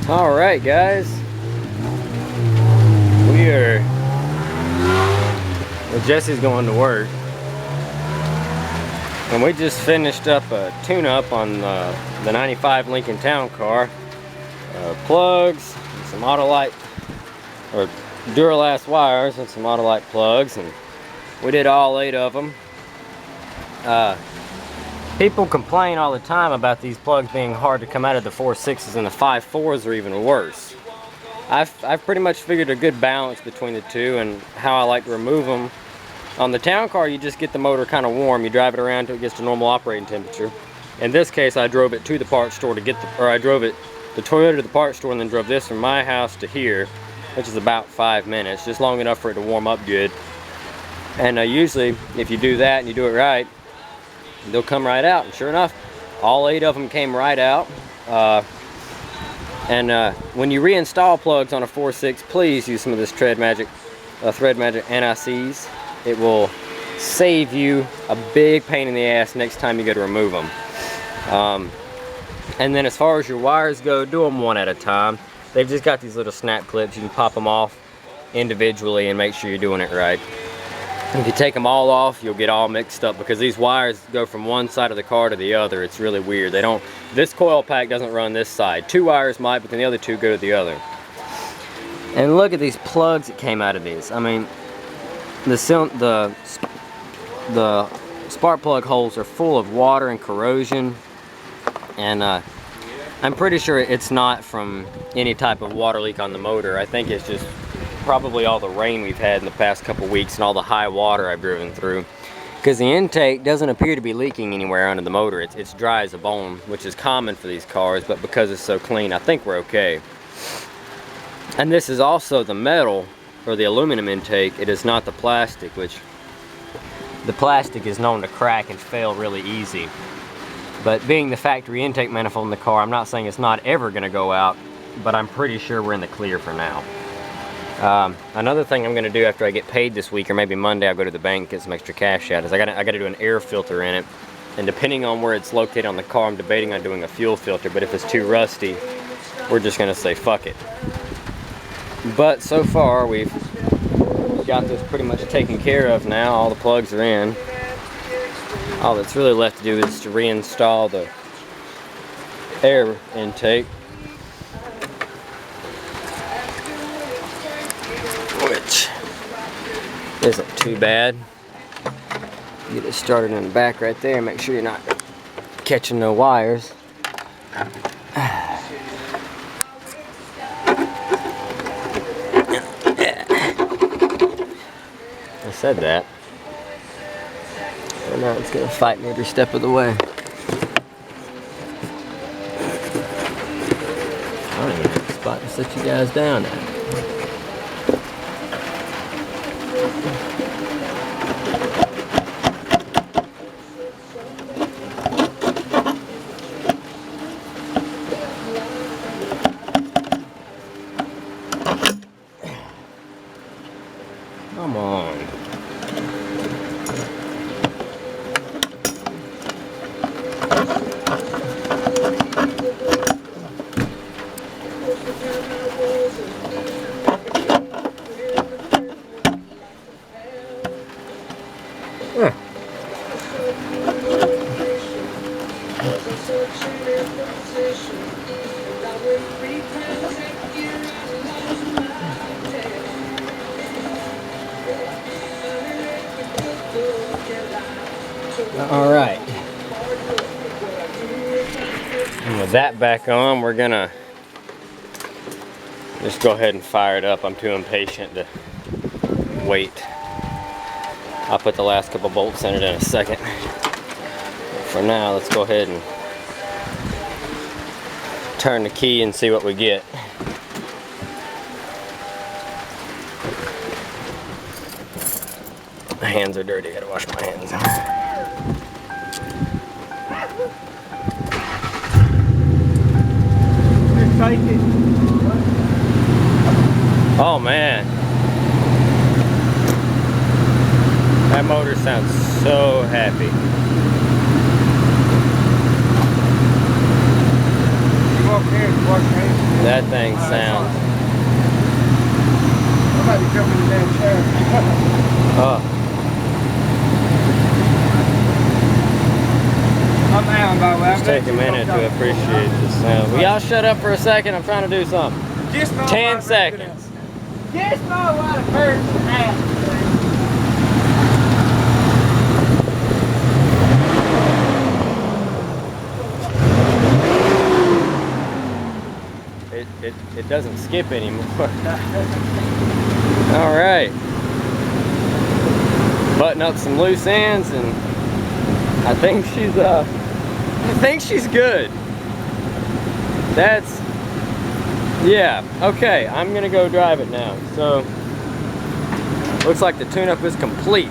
Alright guys, Jesse's going to work, and we just finished up a tune-up on the 95 Lincoln TownCar. Plugs, and some Autolite, or Duralast wires, and some Autolite plugs, and we did all 8 of them. People complain all the time about these plugs being hard to come out of the 4.6s, and the 5.4s are even worse. I've pretty much figured a good balance between the two and how I like to remove them. On the TownCar, you just get the motor kind of warm. You drive it around till it gets to normal operating temperature. In this case, I drove it to the parts store to get I drove it the Toyota to the parts store and then drove this from my house to here, which is about 5 minutes, just long enough for it to warm up good. And usually, if you do that and you do it right, they'll come right out. And sure enough, all 8 of them came right out. When you reinstall plugs on a 4.6, please use some of this Thread Magic NICs. It will save you a big pain in the ass next time you go to remove them. And then as far as your wires go, do them one at a time. They've just got these little snap clips. You can pop them off individually and make sure you're doing it right. If you take them all off, you'll get all mixed up because these wires go from one side of the car to the other. It's really weird. This coil pack doesn't run this side. 2 wires might, but then the other 2 go to the other. And look at these plugs that came out of these. I mean, the spark plug holes are full of water and corrosion, and I'm pretty sure it's not from any type of water leak on the motor. I think it's just probably all the rain we've had in the past couple weeks and all the high water I've driven through, because the intake doesn't appear to be leaking anywhere under the motor. It's dry as a bone, which is common for these cars, but because it's so clean, I think we're okay. And this is also the metal or the aluminum intake. It is not the plastic, which the plastic is known to crack and fail really easy. But being the factory intake manifold in the car, I'm not saying it's not ever going to go out, but I'm pretty sure we're in the clear for now. Another thing I'm going to do after I get paid this week, or maybe Monday, I'll go to the bank and get some extra cash out, is I got to do an air filter in it. And depending on where it's located on the car, I'm debating on doing a fuel filter, but if it's too rusty, we're just going to say fuck it. But so far, we've got this pretty much taken care of now. All the plugs are in. All that's really left to do is to reinstall the air intake, which isn't too bad. Get it started in the back right there. Make sure you're not catching no wires. I said that. And now it's gonna fight me every step of the way. I don't even have a spot to sit you guys down at. Come on. All right. And with that back on, we're gonna just go ahead and fire it up. I'm too impatient to wait. I'll put the last couple bolts in it in a second. For now, let's go ahead and turn the key and see what we get. My hands are dirty, I gotta wash my hands. Oh man, that motor sounds so happy. You go up here. That thing sounds. Somebody come in the damn chair. I'm down, by the way. Just take a minute to appreciate the sound. Will y'all shut up for a second? I'm trying to do something. 10 seconds. Just know what a person has. It doesn't skip anymore. All right. Button up some loose ends, and I think she's good. That's, yeah, okay, I'm gonna go drive it now. So, looks like the tune-up is complete.